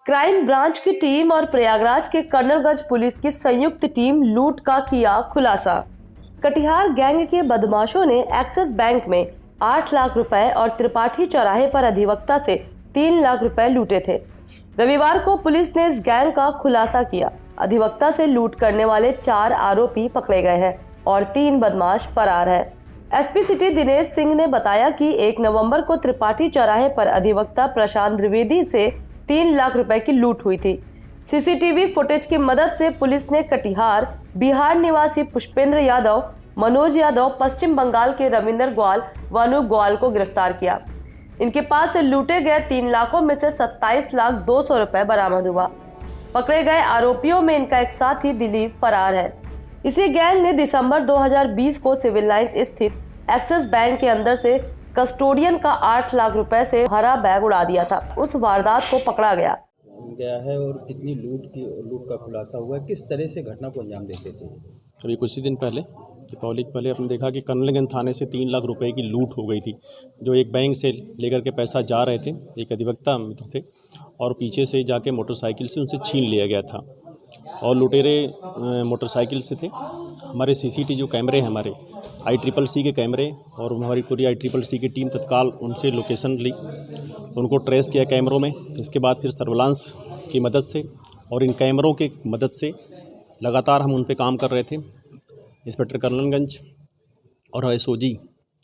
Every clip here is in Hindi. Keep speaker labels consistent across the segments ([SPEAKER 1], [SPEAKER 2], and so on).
[SPEAKER 1] क्राइम ब्रांच की टीम और प्रयागराज के कर्नलगंज पुलिस की संयुक्त टीम लूट का किया खुलासा। कटिहार गैंग के बदमाशों ने एक्सिस बैंक में 8 लाख रुपए और त्रिपाठी चौराहे पर अधिवक्ता से 3 लाख रुपए लूटे थे। रविवार को पुलिस ने इस गैंग का खुलासा किया। अधिवक्ता से लूट करने वाले 4 आरोपी पकड़े गए हैं और 3 बदमाश फरार है। एसपी सिटी दिनेश सिंह ने बताया कि 1 नवंबर को त्रिपाठी चौराहे पर अधिवक्ता प्रशांत द्विवेदी से 3 लाख रुपए की लूट हुई थी। सीसीटीवी फुटेज की मदद से पुलिस ने कटिहार बिहार निवासी पुष्पेंद्र यादव, मनोज यादव, पश्चिम बंगाल के रविंदर ग्वाल व अनूप ग्वाल को गिरफ्तार किया। इनके पास से लूटे गए 3 लाखों में से 27,200,000 रुपए बरामद हुआ। पकड़े गए आरोपियों में इनका एक साथी दिलीप फरार है। इसी गैंग ने दिसंबर 2020 को सिविल लाइन स्थित एक्सिस बैंक के अंदर से कस्टोडियन का 8 लाख रुपए से भरा बैग उड़ा दिया था। उस वारदात को पकड़ा गया
[SPEAKER 2] है और कितनी लूट का खुलासा हुआ है, किस तरह से घटना को अंजाम देते थे।
[SPEAKER 3] अभी कुछ ही दिन पहले दीपावली के पहले आपने देखा कि कर्नलगंज थाने से 3 लाख रुपए की लूट हो गई थी, जो एक बैंक से लेकर के पैसा जा रहे थे। एक अधिवक्ता मित्र थे और पीछे से जाके मोटरसाइकिल से उनसे छीन लिया गया था और लुटेरे मोटरसाइकिल से थे। हमारे सीसीटीवी जो कैमरे हैं, हमारे ICCC के कैमरे और हमारी पूरी ICCC की टीम तत्काल उनसे लोकेशन ली, उनको ट्रेस किया कैमरों में। इसके बाद फिर सर्विलांस की मदद से और इन कैमरों की मदद से लगातार हम उन पे काम कर रहे थे। इंस्पेक्टर कर्नलगंज और SOG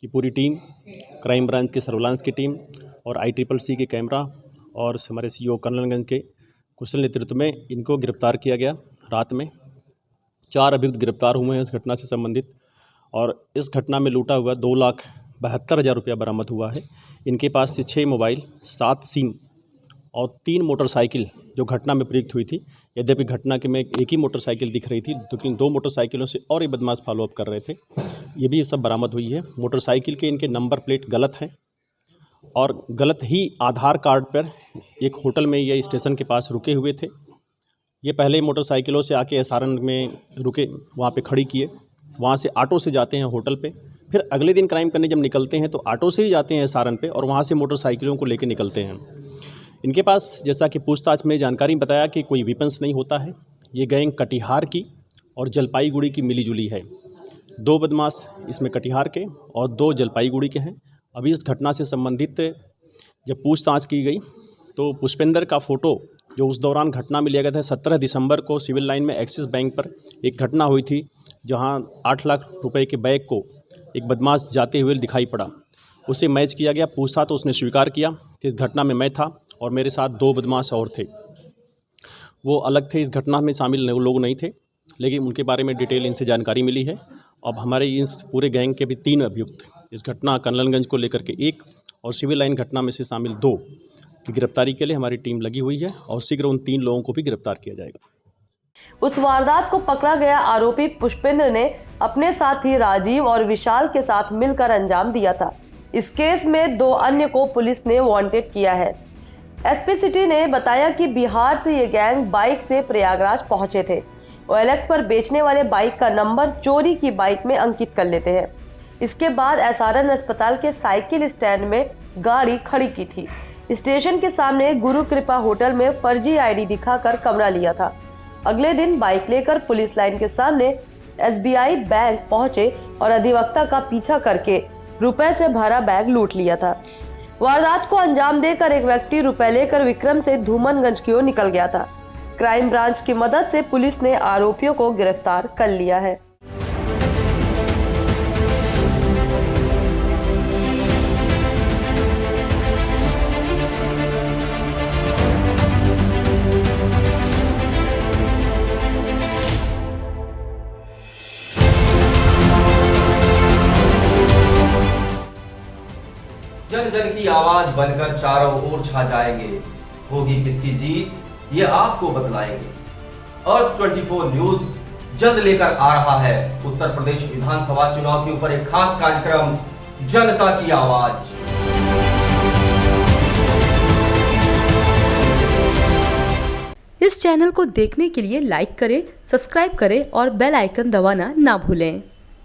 [SPEAKER 3] की पूरी टीम, क्राइम ब्रांच की सर्विलांस की टीम और ICCC के कैमरा और हमारे CO कर्नलगंज के कुशल नेतृत्व में इनको गिरफ्तार किया गया। रात में 4 अभियुक्त गिरफ्तार हुए हैं इस घटना से संबंधित और इस घटना में लूटा हुआ 2,72,000 रुपया बरामद हुआ है। इनके पास से 6 मोबाइल, 7 सिम और 3 मोटरसाइकिल जो घटना में प्रयुक्त हुई थी। यद्यपि घटना के में एक ही मोटरसाइकिल दिख रही थी, लेकिन 2 मोटरसाइकिलों से और ये बदमाश फॉलोअप कर रहे थे। ये भी सब बरामद हुई है। मोटरसाइकिल के इनके नंबर प्लेट गलत हैं और गलत ही आधार कार्ड पर एक होटल में या स्टेशन के पास रुके हुए थे। ये पहले मोटरसाइकिलों से आके SRN में रुके, वहाँ पे खड़ी किए, वहाँ से ऑटो से जाते हैं होटल पे, फिर अगले दिन क्राइम करने जब निकलते हैं तो ऑटो से ही जाते हैं SRN पे और वहाँ से मोटरसाइकिलों को लेके निकलते हैं। इनके पास जैसा कि पूछताछ में जानकारी बताया कि कोई वेपन्स नहीं होता है। ये गैंग कटिहार की और जलपाईगुड़ी की मिली जुली है। 2 बदमाश इसमें कटिहार के और 2 जलपाईगुड़ी के हैं। अभी इस घटना से संबंधित जब पूछताछ की गई तो पुष्पेंद्र का फ़ोटो जो उस दौरान घटना में लिया गया था, 17 दिसंबर को सिविल लाइन में एक्सिस बैंक पर एक घटना हुई थी जहां 8 लाख रुपए के बैग को एक बदमाश जाते हुए दिखाई पड़ा। उसे मैच किया गया, पूछा तो उसने स्वीकार किया कि इस घटना में मैं था और मेरे साथ 2 बदमाश और थे। वो अलग थे, इस घटना में शामिल लोग नहीं थे, लेकिन उनके बारे में डिटेल इनसे जानकारी मिली है। अब हमारे इस पूरे गैंग के भी 3 अभियुक्त इस घटना कर्नलगंज को लेकर के 1 और सिविल लाइन घटना में से शामिल 2 की गिरफ्तारी के लिए हमारी टीम लगी हुई है और शीघ्र उन 3 लोगों को भी गिरफ्तार किया जाएगा।
[SPEAKER 1] उस वारदात को पकड़ा गया आरोपी पुष्पेंद्र ने अपने साथी राजीव और विशाल के साथ मिलकर अंजाम दिया था। इस केस में 2 अन्य को पुलिस ने वांटेड किया है। एसपी सिटी ने बताया कि बिहार से ये गैंग बाइक से प्रयागराज पहुंचे थे। OLX पर बेचने वाले बाइक का नंबर चोरी की बाइक में अंकित कर लेते हैं। इसके बाद SRN अस्पताल के साइकिल स्टैंड में गाड़ी खड़ी की थी। स्टेशन के सामने गुरु कृपा होटल में फर्जी ID दिखाकर कमरा लिया था। अगले दिन बाइक लेकर पुलिस लाइन के सामने SBI बैंक पहुंचे और अधिवक्ता का पीछा करके रुपए से भरा बैग लूट लिया था। वारदात को अंजाम देकर एक व्यक्ति रुपए लेकर विक्रम से धूमनगंज की ओर निकल गया था। क्राइम ब्रांच की मदद से पुलिस ने आरोपियों को गिरफ्तार कर लिया है।
[SPEAKER 4] जन जन की आवाज बनकर चारों ओर छा जाएंगे। होगी किसकी जीत ये आपको बतलाएंगे। अर्थ 24 न्यूज जल्द लेकर आ रहा है उत्तर प्रदेश विधानसभा चुनाव के ऊपर एक खास कार्यक्रम, जनता की आवाज।
[SPEAKER 5] इस चैनल को देखने के लिए लाइक करें, सब्सक्राइब करें और बेल आइकन दबाना ना भूलें।